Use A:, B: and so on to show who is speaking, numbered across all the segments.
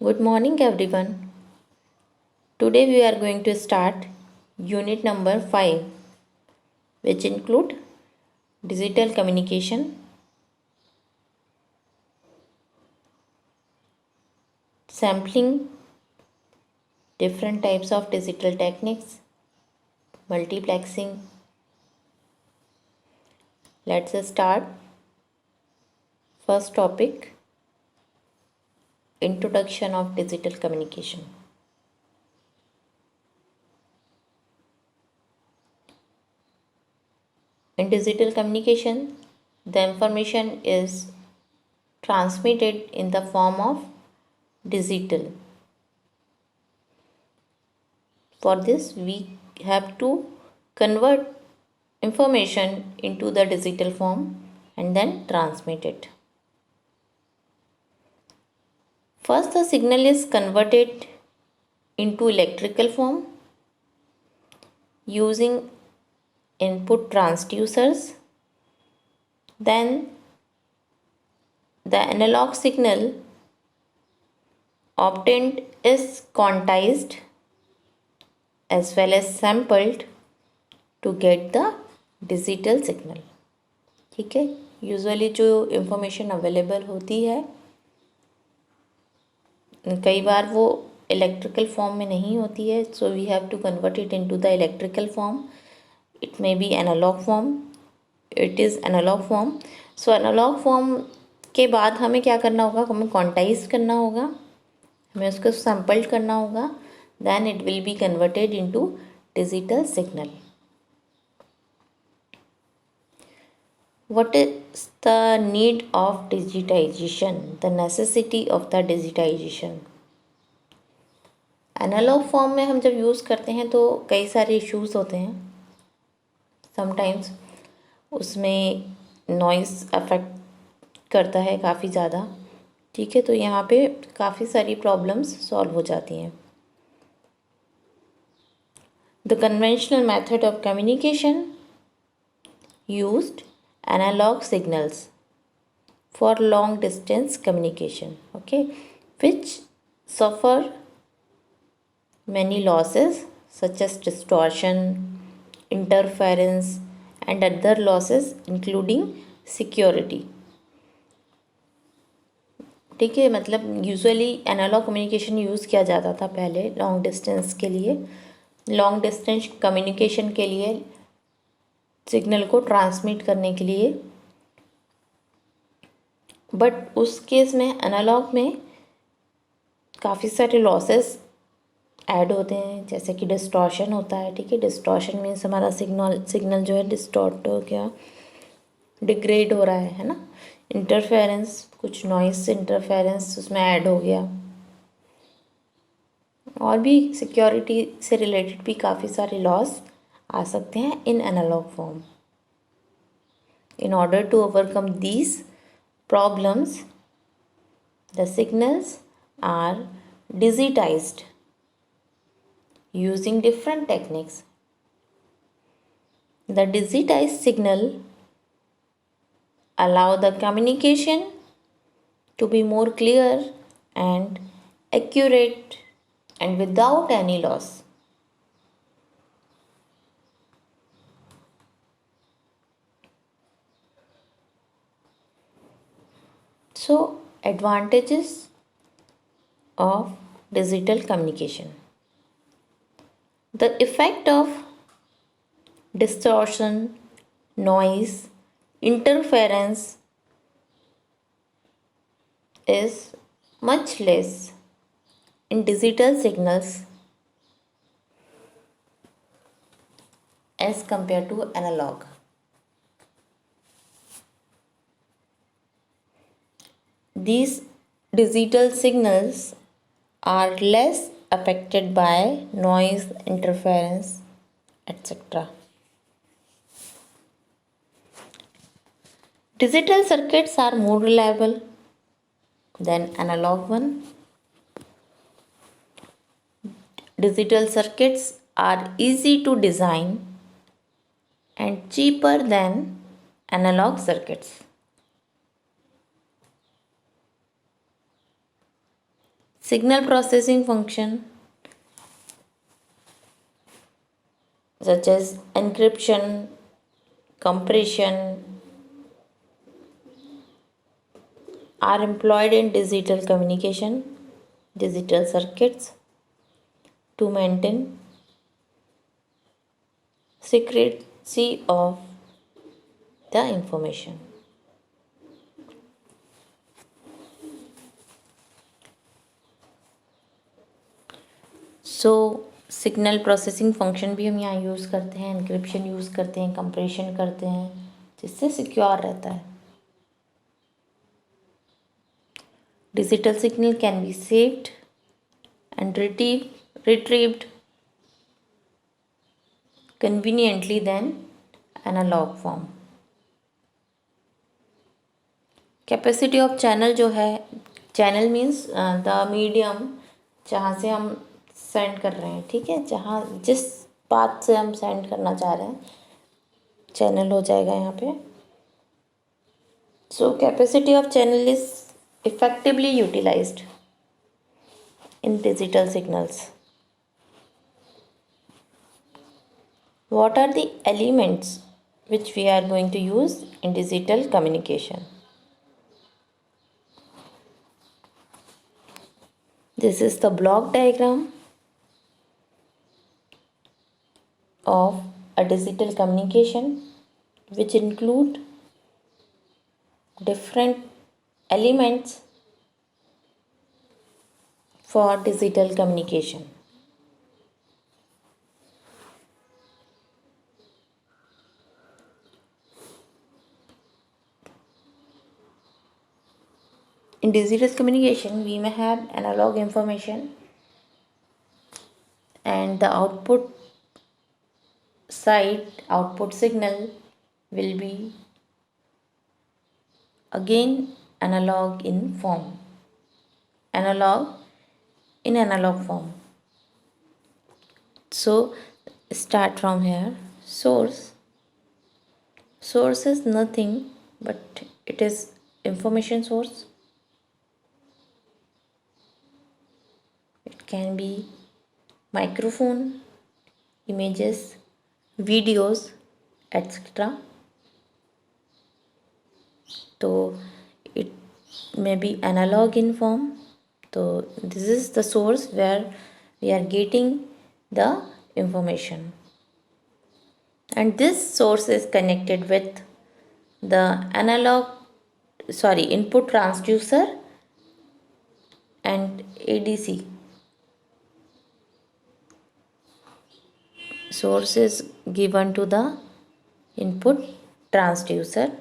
A: Good morning, everyone. Today we are going to start unit number 5, which include digital communication, sampling, different types of digital techniques, multiplexing. Let's start. First topic, introduction of digital communication. In digital communication, the information is transmitted in the form of digital. For this, we have to convert information into the digital form and then transmit it. First, the signal is converted into electrical form using input transducers. Then the analog signal obtained is quantized as well as sampled to get the digital signal. ठीक है, usually जो information available होती है कई बार वो electrical form में नहीं होती है, so we have to convert it into the electrical form. It may be analogue form. It is analogue form. So analogue form के बाद हमें क्या करना होगा, हमें क्वांटाइज करना होगा, हमें उसको सैम्पल्ड करना होगा. Then it will be converted into digital signal. What is the need of digitization? The necessity of the digitization. Analogue form में हम जब यूज़ करते हैं तो कई सारे इश्यूज़ होते हैं. समटाइम्स उसमें नॉइज़ अफेक्ट करता है काफ़ी ज़्यादा. ठीक है, तो यहाँ पे काफ़ी सारी प्रॉब्लम्स सॉल्व हो जाती हैं. The conventional method of communication used analog signals for long distance communication, okay, which suffer many losses such as distortion, interference and other losses including security. ठीक है, मतलब यूजुअली एनालॉग कम्युनिकेशन यूज़ किया जाता था पहले लॉन्ग डिस्टेंस के लिए, long distance communication के लिए, सिग्नल को ट्रांसमिट करने के लिए. बट उस केस में एनालॉग में काफ़ी सारे लॉसेस ऐड होते हैं, जैसे कि डिस्टॉर्शन होता है. ठीक है, डिस्टॉर्शन मीन्स हमारा सिग्नल जो है डिस्टॉर्ट हो गया, डिग्रेड हो रहा है ना. इंटरफेरेंस, कुछ नॉइस इंटरफेरेंस उसमें ऐड हो गया. और भी सिक्योरिटी से रिलेटेड भी काफ़ी सारे लॉस आ सकते हैं in analogue form. In order to overcome these problems, the signals are digitized using different techniques. The digitized signal allow the communication to be more clear and accurate and without any loss. So, advantages of digital communication. The effect of distortion, noise, interference is much less in digital signals as compared to analog. These digital signals are less affected by noise, interference, etc. Digital circuits are more reliable than analog one. Digital circuits are easy to design and cheaper than analog circuits. Signal processing function such as encryption, compression are employed in digital communication, digital circuits to maintain secrecy of the information. Signal processing function भी हम यहाँ use करते हैं, encryption use करते हैं, compression करते हैं, जिससे सिक्योर रहता है. Digital signal can be saved and retrieved conveniently than analog form. Capacity of channel जो है, चैनल मीन्स द मीडियम जहाँ से हम सेंड कर रहे हैं, ठीक है, जहाँ जिस बात से हम सेंड करना चाह रहे हैं चैनल हो जाएगा यहाँ पे. So capacity of channel is effectively utilised in digital signals. What are the elements which we are going to use in digital communication? This is the block diagram of a digital communication which include different elements for digital communication. In digital communication, we may have analog information and the output side, output signal will be again analog in form. Analog in analog form. So start from here. Source is nothing but it is information source. It can be microphone, images, videos, etc. So it may be analog in form. So this is the source where we are getting the information, and this source is connected with the input transducer and ADC. Source is given to the input transducer,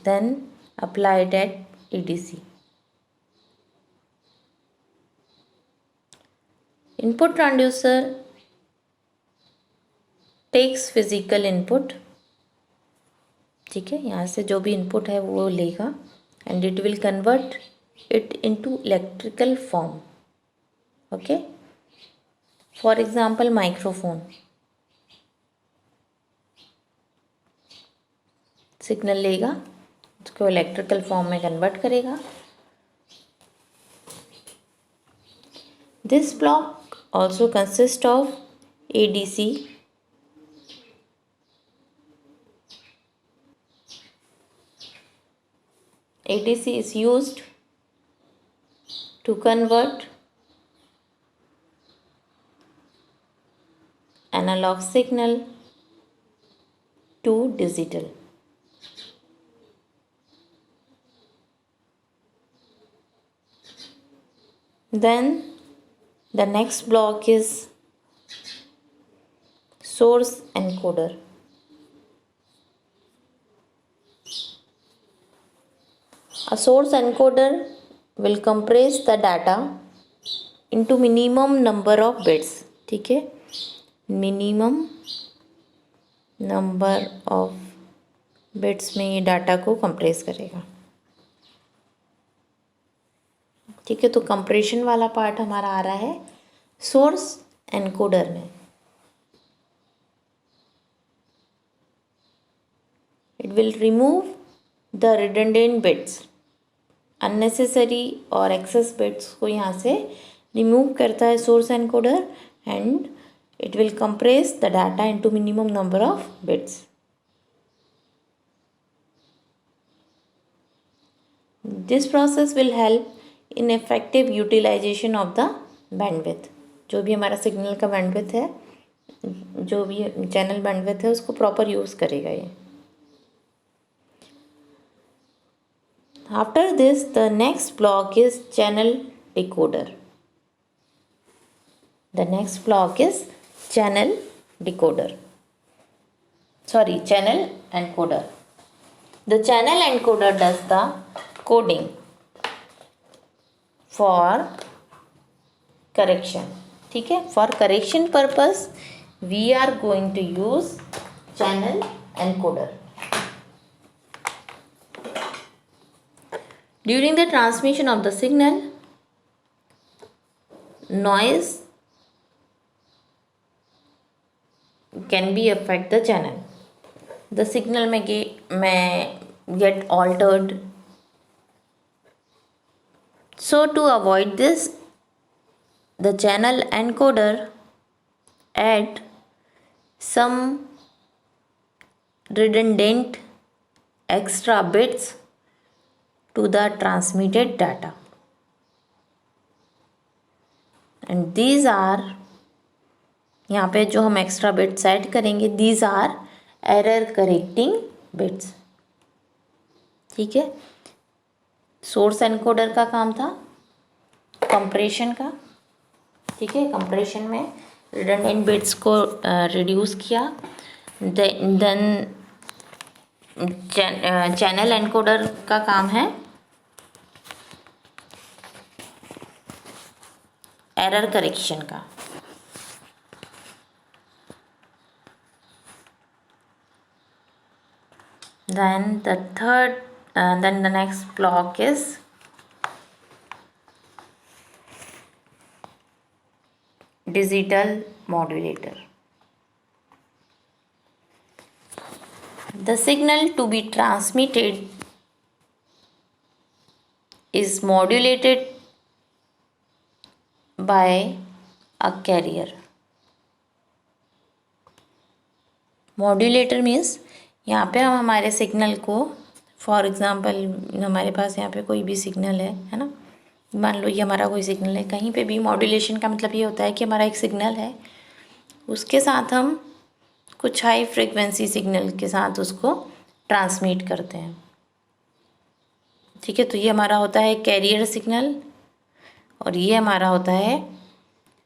A: then applied at ADC. Input transducer takes physical input, ठीक है, यहाँ से जो भी input है वो लेगा and it will convert it into electrical form. Okay. For example, microphone. Signal लेगा, उसको इलेक्ट्रिकल फॉर्म में कन्वर्ट करेगा. This block also consist of ADC, ADC is used to convert analog signal to digital. Then the next block is source encoder. A source encoder will compress the data into minimum number of bits, ठीक है, minimum number of bits में ये data को compress करेगा. ठीक है, तो compression वाला पार्ट हमारा आ रहा है सोर्स एनकोडर में. It will remove the redundant bits unnecessary और एक्सेस बिट्स को यहाँ से रिमूव करता है source encoder, and it will compress the data into minimum number of bits. This process will help in effective utilization of the bandwidth. जो भी हमारा signal का बैंडविड्थ है, जो भी चैनल बैंडविड्थ है, उसको प्रॉपर यूज़ करेगा ये. After this, the next block is channel decoder. The next block is channel decoder. Channel encoder. The channel encoder does the coding for correction. ठीक है, for correction purpose we are going to use channel encoder. During the transmission of the signal, noise can be affect the channel. The signal may get altered. So to avoid this, the channel encoder add some redundant extra bits to the transmitted data, and these are, यहाँ पे जो हम extra bits add करेंगे, these are error correcting bits. ठीक है, source encoder का काम था कंप्रेशन का. ठीक है, कंप्रेशन में रिडंडेंट बिट्स को रिड्यूस किया. देन चैनल एनकोडर का काम है एरर करेक्शन का. Then the next block is digital modulator. The signal to be transmitted is modulated by a carrier. Modulator means यहाँ पे हम हमारे सिग्नल को, फॉर एग्ज़ाम्पल हमारे पास यहाँ पे कोई भी सिग्नल है ना, मान लो ये हमारा कोई सिग्नल है. कहीं पे भी मॉड्यूलेशन का मतलब ये होता है कि हमारा एक सिग्नल है, उसके साथ हम कुछ हाई फ्रिक्वेंसी सिग्नल के साथ उसको ट्रांसमिट करते हैं. ठीक है, तो ये हमारा होता है कैरियर सिग्नल और ये हमारा होता है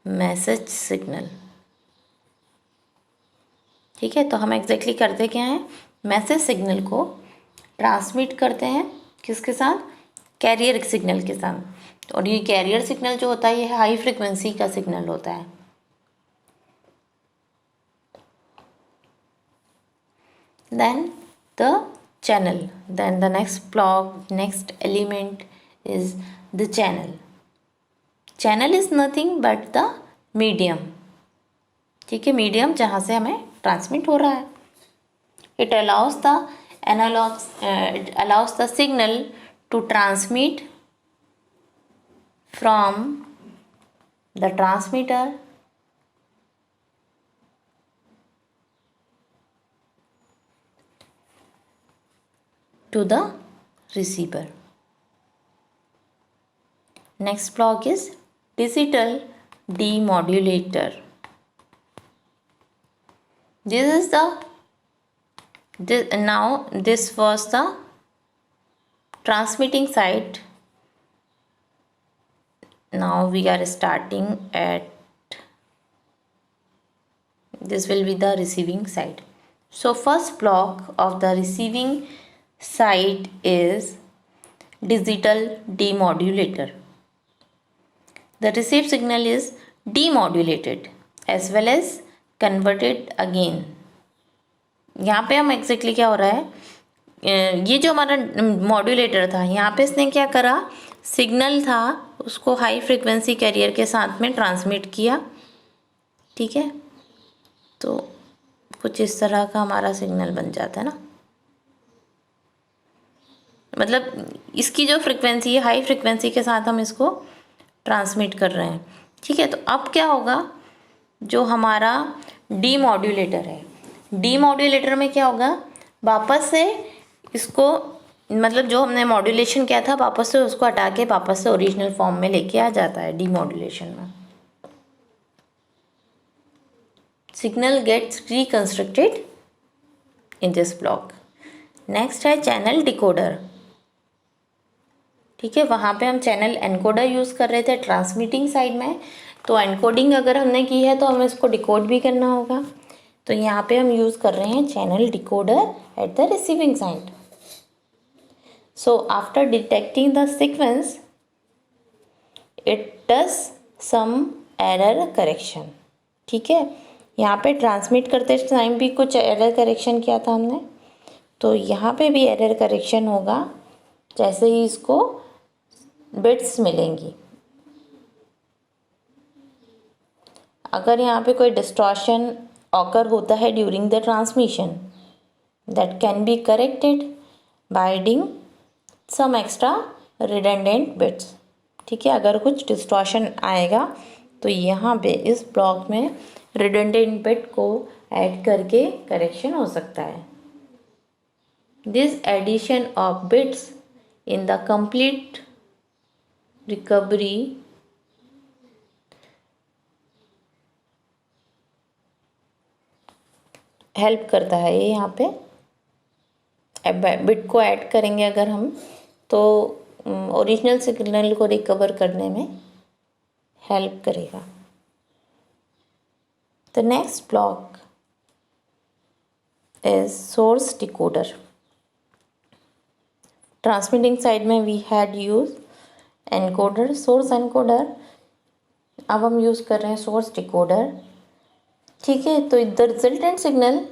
A: मैसेज सिग्नल. ठीक है, तो हम एग्जैक्टली करते क्या हैं, मैसेज सिग्नल को ट्रांसमिट करते हैं किसके साथ, कैरियर सिग्नल के साथ. और ये कैरियर सिग्नल जो होता है ये हाई फ्रिक्वेंसी का सिग्नल होता है. Then the channel, then the next block, next element is the channel. Channel is nothing but the medium. ठीक है, मीडियम जहाँ से हमें ट्रांसमिट हो रहा है. It allows the signal to transmit from the transmitter to the receiver. Next block is digital demodulator. This was the transmitting side. Now we are starting at, this will be the receiving side. So first block of the receiving side is digital demodulator. The received signal is demodulated as well as converted again. यहाँ पे हम exactly क्या हो रहा है, ये जो हमारा मॉड्यूलेटर था यहाँ पे इसने क्या करा, सिग्नल था उसको हाई फ्रिक्वेंसी कैरियर के साथ में ट्रांसमिट किया. ठीक है, तो कुछ इस तरह का हमारा सिग्नल बन जाता है ना. मतलब इसकी जो फ्रिक्वेंसी है हाई फ्रिक्वेंसी के साथ हम इसको ट्रांसमिट कर रहे हैं। ठीक है, तो अब क्या होगा, जो हमारा डीमॉड्यूलेटर है, डीमॉड्यूलेटर में क्या होगा, वापस से इसको मतलब जो हमने मॉड्यूलेशन किया था वापस से उसको हटा के वापस से ओरिजिनल फॉर्म में लेके आ जाता है डीमॉड्यूलेशन में। Signal gets reconstructed in this block. Next है चैनल डिकोडर। ठीक है, वहाँ पे हम चैनल एनकोडर यूज़ कर रहे थे ट्रांसमिटिंग साइड में, तो एनकोडिंग अगर हमने की है तो हमें इसको डिकोड भी करना होगा, तो यहाँ पे हम यूज़ कर रहे हैं channel decoder at the receiving side. So after detecting the sequence it does some error correction. ठीक है, यहाँ पे ट्रांसमिट करते टाइम भी कुछ एरर करेक्शन किया था हमने, तो यहाँ पे भी एरर करेक्शन होगा जैसे ही इसको बिट्स मिलेंगी। अगर यहाँ पे कोई डिस्टॉर्शन ऑकर होता है during the transmission, that can be corrected by adding some extra redundant bits. ठीक है, अगर कुछ डिस्टॉर्शन आएगा तो यहाँ पे इस ब्लॉक में रिडंडेंट बिट को ऐड करके करेक्शन हो सकता है। This addition of bits in the complete recovery help करता है। ये यहाँ पे बिट को ऐड करेंगे अगर हम, तो ओरिजिनल सिग्नल को रिकवर करने में हेल्प करेगा। The next block is source decoder. Transmitting side में we had use encoder, source encoder, अब हम यूज़ कर रहे हैं सोर्स डिकोडर। ठीक है, तो the resultant signal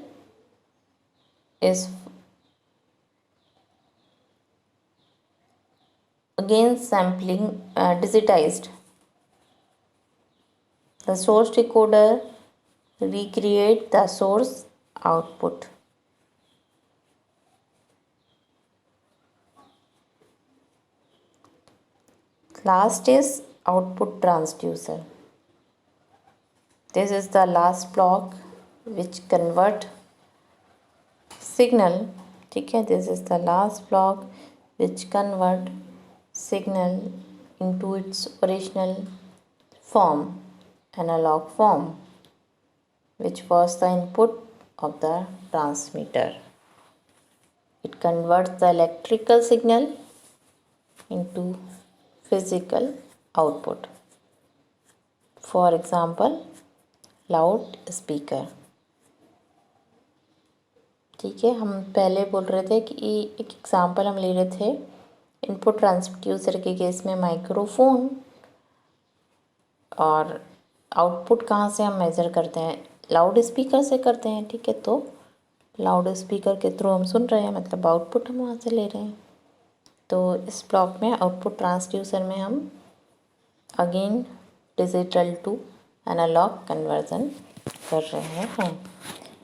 A: is again sampling digitized. The source decoder recreate the source output. Last is output transducer. This is the last block which convert signal. ठीक है, this is the last block which convert signal into its original form, analog form, which was the input of the transmitter. It converts the electrical signal into physical output. For example, loud speaker. ठीक है, हम पहले बोल रहे थे कि एक example हम ले रहे थे इनपुट ट्रांसड्यूसर के केस में माइक्रोफोन, और आउटपुट कहाँ से हम मेज़र करते हैं, लाउड स्पीकर से करते हैं। ठीक है, तो लाउड स्पीकर के थ्रू हम सुन रहे हैं, मतलब आउटपुट हम वहाँ से ले रहे हैं। तो इस ब्लॉक में आउटपुट ट्रांसड्यूसर में हम again digital to analogue conversion कर रहे हैं।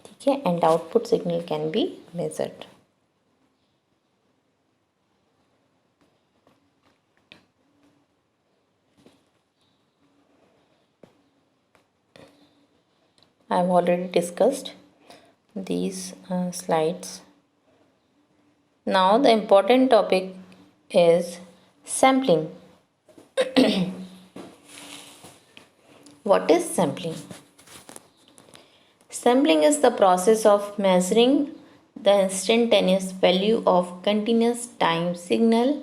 A: ठीक है, and output signal can be measured. I have already discussed these slides. Now the important topic is sampling. What is sampling? Sampling is the process of measuring the instantaneous value of continuous time signal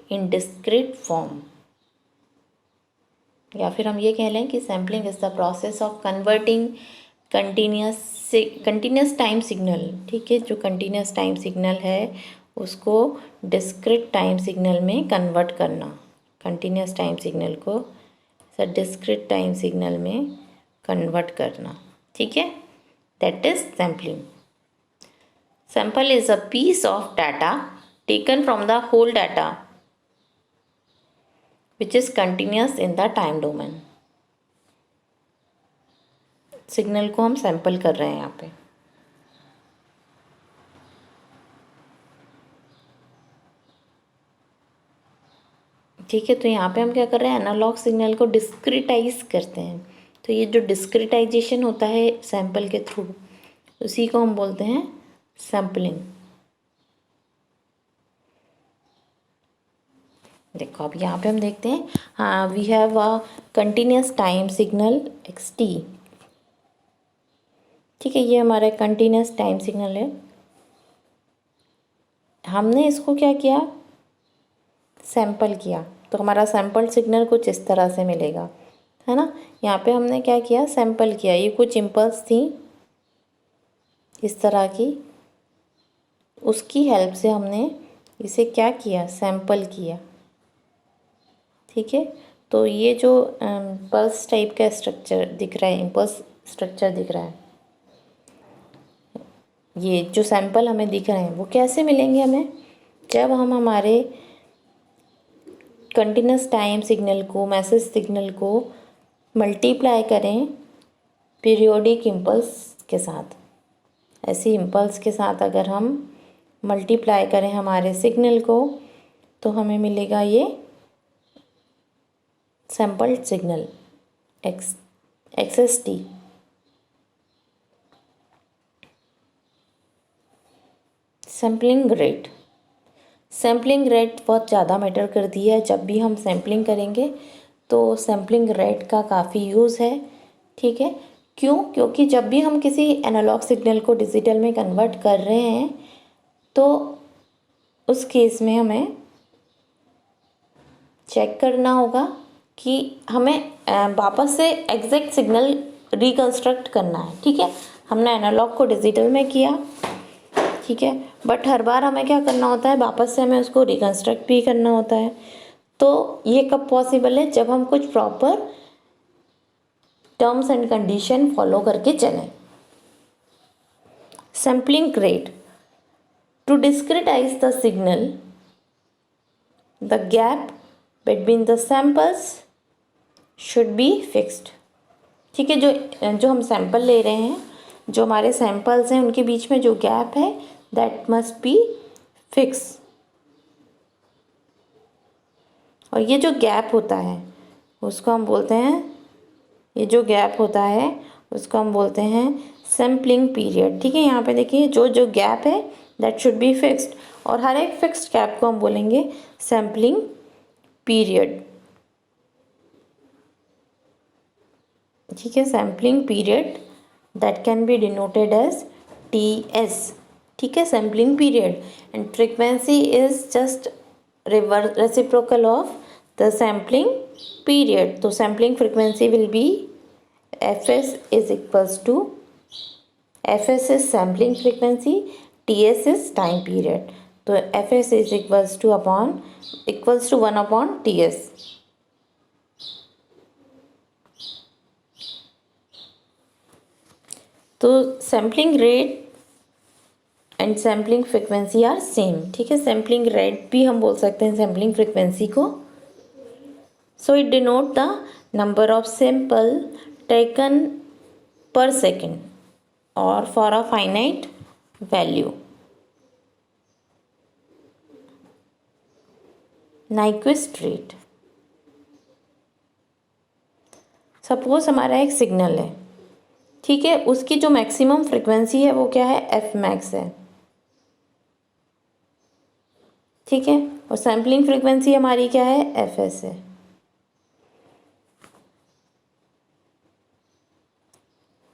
A: in discrete form. या फिर हम ये कह लें कि sampling is the process of converting continuous time signal. ठीक है, जो कंटिन्यूस टाइम सिग्नल है उसको डिस्क्रीट टाइम सिग्नल में कन्वर्ट करना, कंटिन्यूस टाइम सिग्नल को डिस्क्रीट टाइम सिग्नल में कन्वर्ट करना। ठीक है, that is sampling. Sample is a piece of data taken from the whole data which is continuous in the time domain. Signal को हम sample कर रहे हैं यहाँ पे। ठीक है, तो यहाँ पे हम क्या कर रहे हैं, एनालॉग सिग्नल को डिस्क्रिटाइज करते हैं। तो ये जो डिस्क्रिटाइजेशन होता है सैंपल के थ्रू, उसी को हम बोलते हैं सैम्पलिंग। देखो अब यहाँ पे हम देखते हैं, हाँ we have a continuous time signal x t. ठीक है, ये हमारा कंटिन्यूस टाइम सिग्नल है। हमने इसको क्या किया, सैंपल किया, तो हमारा सैंपल सिग्नल कुछ इस तरह से मिलेगा, है ना। यहाँ पे हमने क्या किया, सैंपल किया, ये कुछ इम्पल्स थी इस तरह की, उसकी हेल्प से हमने इसे क्या किया, सैंपल किया। ठीक है, तो ये जो पल्स टाइप का स्ट्रक्चर दिख रहा है, इम्पल्स स्ट्रक्चर दिख रहा है, ये जो सैंपल हमें दिख रहे हैं वो कैसे मिलेंगे हमें, जब हम हमारे कंटिन्यूस टाइम सिग्नल को, मैसेज सिग्नल को मल्टीप्लाई करें पीरियोडिक इम्पल्स के साथ। ऐसी इम्पल्स के साथ अगर हम मल्टीप्लाई करें हमारे सिग्नल को, तो हमें मिलेगा ये sampled signal x T. Sampling rate, sampling rate बहुत ज़्यादा मैटर करती है। जब भी हम सैम्पलिंग करेंगे तो सैम्पलिंग रेट का काफ़ी यूज़ है। ठीक है, क्यों, क्योंकि जब भी हम किसी एनालॉग सिग्नल को डिजिटल में कन्वर्ट कर रहे हैं, तो उस केस में हमें चेक करना होगा कि हमें वापस से एग्जैक्ट सिग्नल रिकंस्ट्रक्ट करना है। ठीक है, हमने एनालॉग को डिजिटल में किया, ठीक है, बट हर बार हमें क्या करना होता है, वापस से हमें उसको रिकंस्ट्रक्ट भी करना होता है। तो ये कब पॉसिबल है, जब हम कुछ proper terms and condition follow करके चलें। Sampling rate, to discretise the signal, the gap between the samples should be fixed. ठीक है, जो हम सैंपल ले रहे हैं, जो हमारे सैंपल्स हैं, उनके बीच में जो गैप है दैट मस्ट बी फिक्स। और ये जो गैप होता है उसको हम बोलते हैं, ये जो गैप होता है उसको हम बोलते हैं सैम्पलिंग पीरियड। ठीक है, यहाँ पे देखिए जो जो गैप है दैट शुड बी फिक्स्ड, और हर एक फिक्स्ड गैप को हम बोलेंगे सैम्पलिंग पीरियड। ठीक है, sampling period that can be denoted as TS. ठीक है, sampling period, and frequency is just reciprocal of the sampling period. तो sampling frequency will be fs is equals to, fs is sampling frequency, ts is time period. तो fs is equals to 1/ts। तो sampling rate and sampling frequency are same. ठीक है, sampling rate भी हम बोल सकते हैं सैम्पलिंग फ्रिक्वेंसी को। So it denote the number of sample taken पर सेकेंड और for a finite value. Nyquist rate, suppose हमारा एक सिग्नल है, ठीक है, उसकी जो मैक्सिमम फ्रिक्वेंसी है वो क्या है, एफ मैक्स है। ठीक है, और सैम्पलिंग फ्रिक्वेंसी हमारी क्या है, एफ एस है।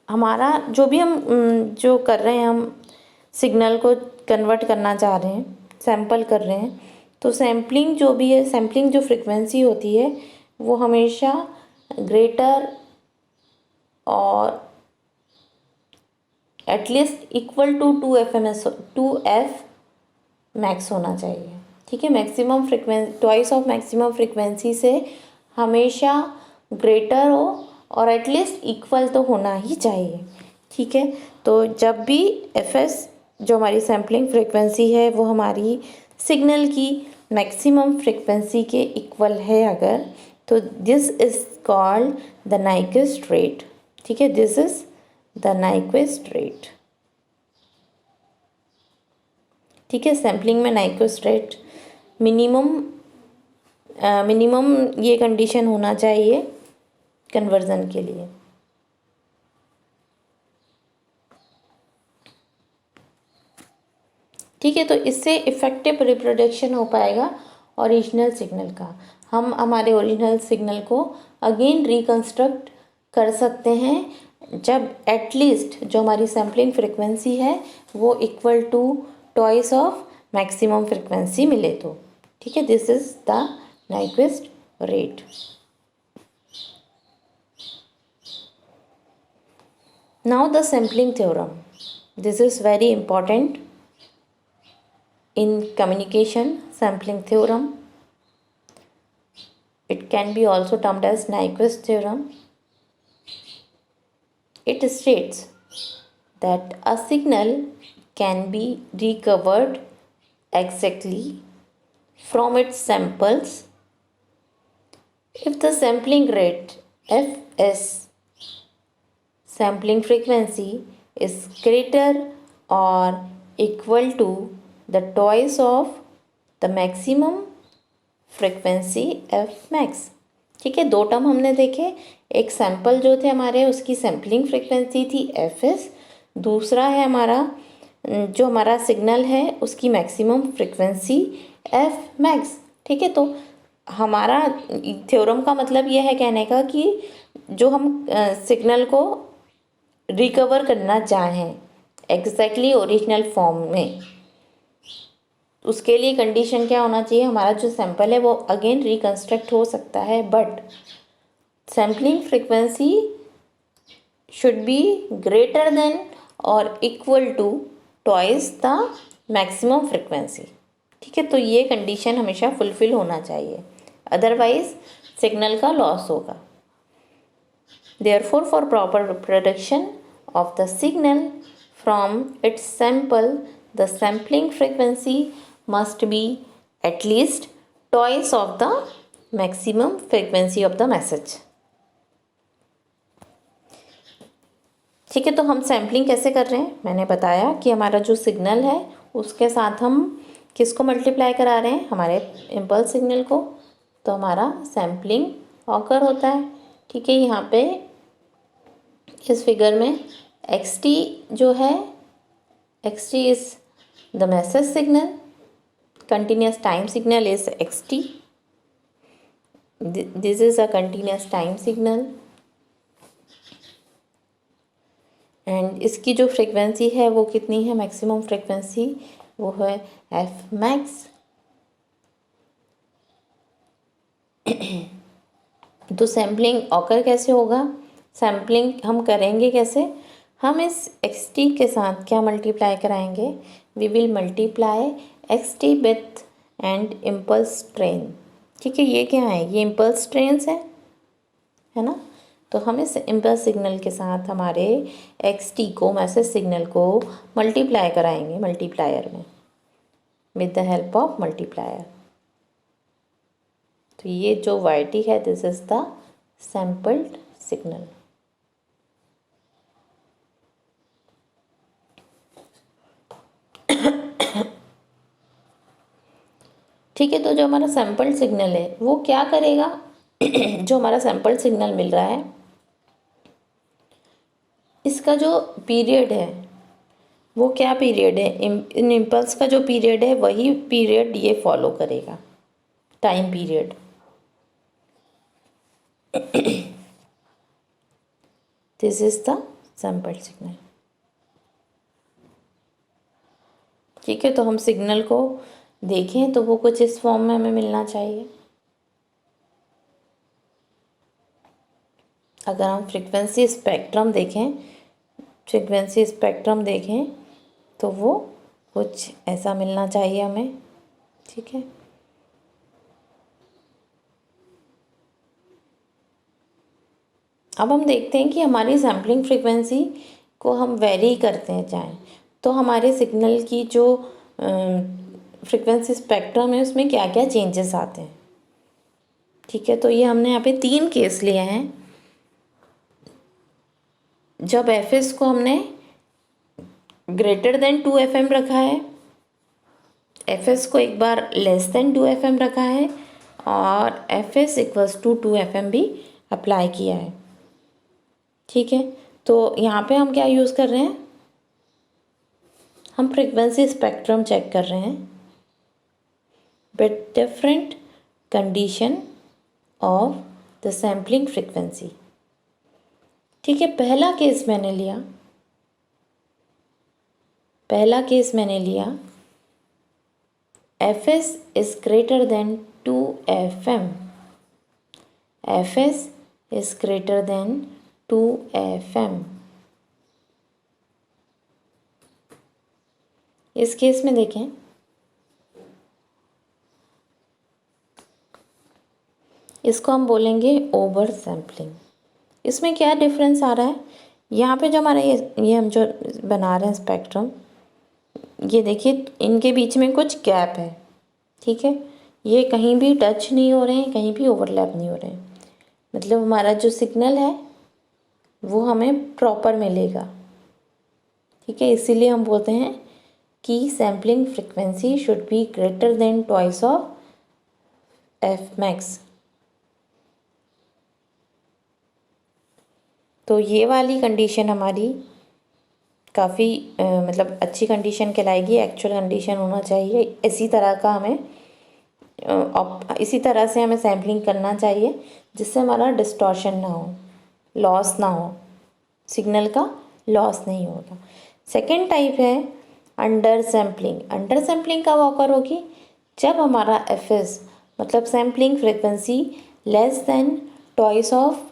A: हमारा जो भी हम जो कर रहे हैं, हम सिग्नल को कन्वर्ट करना चाह रहे हैं, सैम्पल कर रहे हैं, तो सैम्पलिंग जो भी है, सैम्पलिंग जो फ्रिक्वेंसी होती है वो हमेशा ग्रेटर और at least equal to 2f max होना चाहिए। ठीक है, maximum frequency twice of maximum frequency से हमेशा ग्रेटर हो और एटलीस्ट इक्वल तो होना ही चाहिए। ठीक है, तो जब भी fs जो हमारी सैम्पलिंग फ्रिक्वेंसी है वो हमारी सिग्नल की मैक्सिमम फ्रिक्वेंसी के इक्वल है अगर, तो this is called the Nyquist rate. ठीक है, this is the Nyquist rate. ठीक है, सैम्पलिंग में नाइक्विस्ट रेट मिनिमम मिनिमम ये कंडीशन होना चाहिए कन्वर्जन के लिए। ठीक है, तो इससे इफ़ेक्टिव रिप्रोडक्शन हो पाएगा ओरिजिनल सिग्नल का। हम हमारे ओरिजिनल सिग्नल को अगेन रिकंस्ट्रक्ट कर सकते हैं जब एटलीस्ट जो हमारी सैम्पलिंग फ्रिक्वेंसी है वो equal to twice of maximum frequency मिले तो। ठीक है, this is the Nyquist rate. Now the sampling theorem, this is very important in communication sampling theorem. It can be also termed as Nyquist theorem. It states that a signal can be recovered exactly from its samples if the sampling rate fs, sampling frequency, is greater or equal to the twice of the maximum frequency f max। ठीक है, दो term हमने देखे, एक sample जो थे हमारे उसकी सैम्पलिंग फ्रिक्वेंसी थी एफ एस, दूसरा है हमारा जो हमारा सिग्नल है उसकी मैक्सिमम फ्रिक्वेंसी एफ मैक्स। ठीक है, तो हमारा थ्योरम का मतलब यह है कहने का कि जो हम सिग्नल को रिकवर करना चाहें एग्जैक्टली ओरिजिनल फॉर्म में, उसके लिए कंडीशन क्या होना चाहिए, हमारा जो सैंपल है वो अगेन रिकंस्ट्रक्ट हो सकता है but sampling frequency should be greater than और equal to twice the maximum frequency. ठीक है, तो ये कंडीशन हमेशा फुलफिल होना चाहिए, अदरवाइज सिग्नल का लॉस होगा। Therefore for proper production of the signal from its sample the sampling frequency must be at least twice of the maximum frequency of the message। ठीक है, तो हम सैम्पलिंग कैसे कर रहे हैं, मैंने बताया कि हमारा जो सिग्नल है उसके साथ हम किसको मल्टीप्लाई करा रहे हैं, हमारे इम्पल्स सिग्नल को, तो हमारा सैम्पलिंग ऑकर होता है। ठीक है, यहाँ पे इस फिगर में एक्स टी जो है, x T is the message signal, continuous time signal is xt, this is a continuous time signal and इसकी जो फ्रीक्वेंसी है वो कितनी है, मैक्सिमम फ्रीक्वेंसी वो है एफ मैक्स। तो सैम्पलिंग ऑकर कैसे होगा, सैम्पलिंग हम करेंगे कैसे, हम इस एक्स टी के साथ क्या मल्टीप्लाई कराएंगे, we will multiply x t with and impulse train. ठीक है, ये क्या है, ये इम्पल्स ट्रेन्स है ना, तो हम इस इम्पल्स सिग्नल के साथ हमारे एक्स टी को, मैसेज सिग्नल को मल्टीप्लाई कराएंगे मल्टीप्लायर में with the help of multiplier. तो ये जो वाई टी है this is the sampled signal. ठीक है, तो जो हमारा सैम्पल सिग्नल है वो क्या करेगा जो हमारा सैम्पल सिग्नल मिल रहा है इसका जो पीरियड है वो क्या पीरियड है, इन इम्पल्स का जो पीरियड है वही पीरियड ये फॉलो करेगा, time period. This is the sample signal. ठीक है, तो हम सिग्नल को देखें तो वो कुछ इस फॉर्म में हमें मिलना चाहिए। अगर हम फ्रीक्वेंसी स्पेक्ट्रम देखें तो वो कुछ ऐसा मिलना चाहिए हमें। ठीक है, अब हम देखते हैं कि हमारी सैम्पलिंग फ्रीक्वेंसी को हम वेरी करते हैं चाहें तो हमारे सिग्नल की जो फ्रीक्वेंसी स्पेक्ट्रम है उसमें क्या क्या चेंजेस आते हैं। ठीक है, तो ये हमने यहाँ पे 3 केस लिए हैं। जब एफ एस को हमने ग्रेटर देन 2 FM रखा है, एफ एस को एक बार लेस देन 2 FM रखा है और fs इक्वल्स टू 2fm भी अप्लाई किया है। ठीक है, तो यहाँ पे हम क्या यूज़ कर रहे हैं, हम फ्रीक्वेंसी स्पेक्ट्रम चेक कर रहे हैं with different condition of the sampling frequency. ठीक है, पहला केस मैंने लिया fs is greater than 2fm, fs is greater than 2fm। इस केस में देखें, इसको हम बोलेंगे ओवर सैम्पलिंग। इसमें क्या डिफरेंस आ रहा है, यहाँ पे जो हमारा ये हम जो बना रहे हैं स्पेक्ट्रम, ये देखिए इनके बीच में कुछ गैप है। ठीक है, ये कहीं भी टच नहीं हो रहे हैं, कहीं भी ओवरलैप नहीं हो रहे हैं, मतलब हमारा जो सिग्नल है वो हमें प्रॉपर मिलेगा। ठीक है, इसीलिए हम बोलते हैं कि sampling frequency should be greater then twice of F max. तो ये वाली कंडीशन हमारी काफ़ी मतलब अच्छी कंडीशन कहलाएगी। एक्चुअल कंडीशन होना चाहिए इसी तरह का, हमें इसी तरह से हमें सैम्पलिंग करना चाहिए जिससे हमारा डिस्टॉर्शन ना हो, लॉस ना हो, सिग्नल का लॉस नहीं होगा। सेकेंड टाइप है अंडर सैम्पलिंग। अंडर सैम्पलिंग कब ऑकर होगी, जब हमारा fs मतलब sampling frequency less than twice of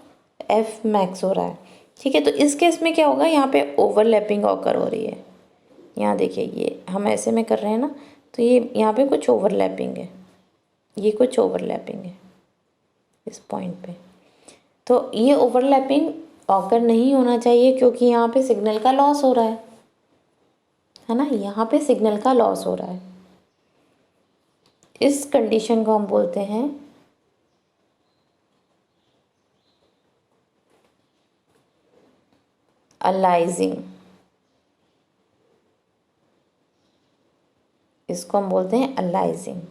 A: F max हो रहा है। ठीक है, तो इस केस में क्या होगा, यहाँ पे ओवरलैपिंग ऑकर हो रही है। यहाँ देखिए, ये हम ऐसे में कर रहे हैं ना, तो ये यहाँ पे कुछ ओवरलैपिंग है, ये कुछ ओवरलैपिंग है इस पॉइंट पे। तो ये ओवरलैपिंग ऑकर नहीं होना चाहिए क्योंकि यहाँ पे सिग्नल का लॉस हो रहा है ना, यहाँ पे सिग्नल का लॉस हो रहा है। इस कंडीशन को हम बोलते हैं अलाइजिंग। इसको हम बोलते हैं अलाइजिंग।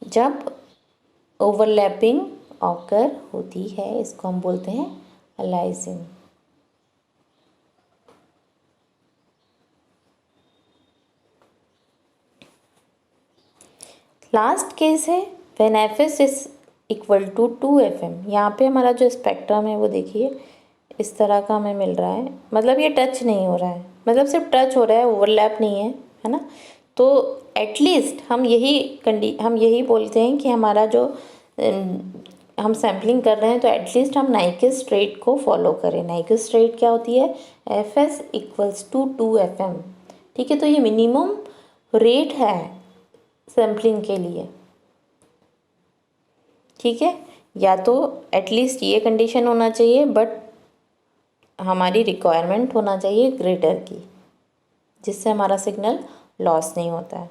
A: जब ओवरलैपिंग ऑकर होती है इसको हम बोलते हैं अलाइजिंग। लास्ट केस है when fs is equal to 2fm। यहाँ पे हमारा जो स्पेक्ट्रम है वो देखिए इस तरह का हमें मिल रहा है, मतलब ये टच नहीं हो रहा है, मतलब सिर्फ टच हो रहा है, ओवरलैप नहीं है ना। तो एटलीस्ट हम यही बोलते हैं कि हमारा जो हम सैम्पलिंग कर रहे हैं तो एटलीस्ट हम नाइक्विस्ट रेट को फॉलो करें। नाइक्विस्ट रेट क्या होती है, fs इक्वल्स टू 2fm। ठीक है, तो ये मिनिमम रेट है सैम्पलिंग के लिए। ठीक है, या तो एटलीस्ट ये कंडीशन होना चाहिए, बट हमारी रिक्वायरमेंट होना चाहिए ग्रेटर की, जिससे हमारा सिग्नल लॉस नहीं होता है।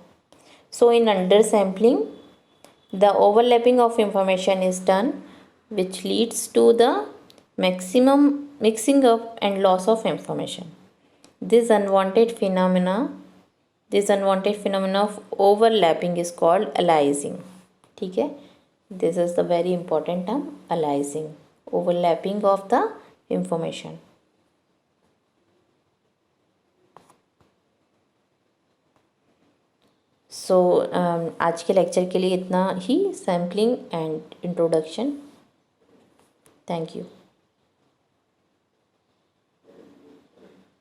A: So in under sampling the overlapping of information is done which leads to the maximum mixing of and loss of information. This unwanted phenomena of overlapping is called aliasing. ठीक है, this is the very important term, aliasing, overlapping of the information. So आज के lecture के लिए इतना ही, sampling and introduction. Thank you.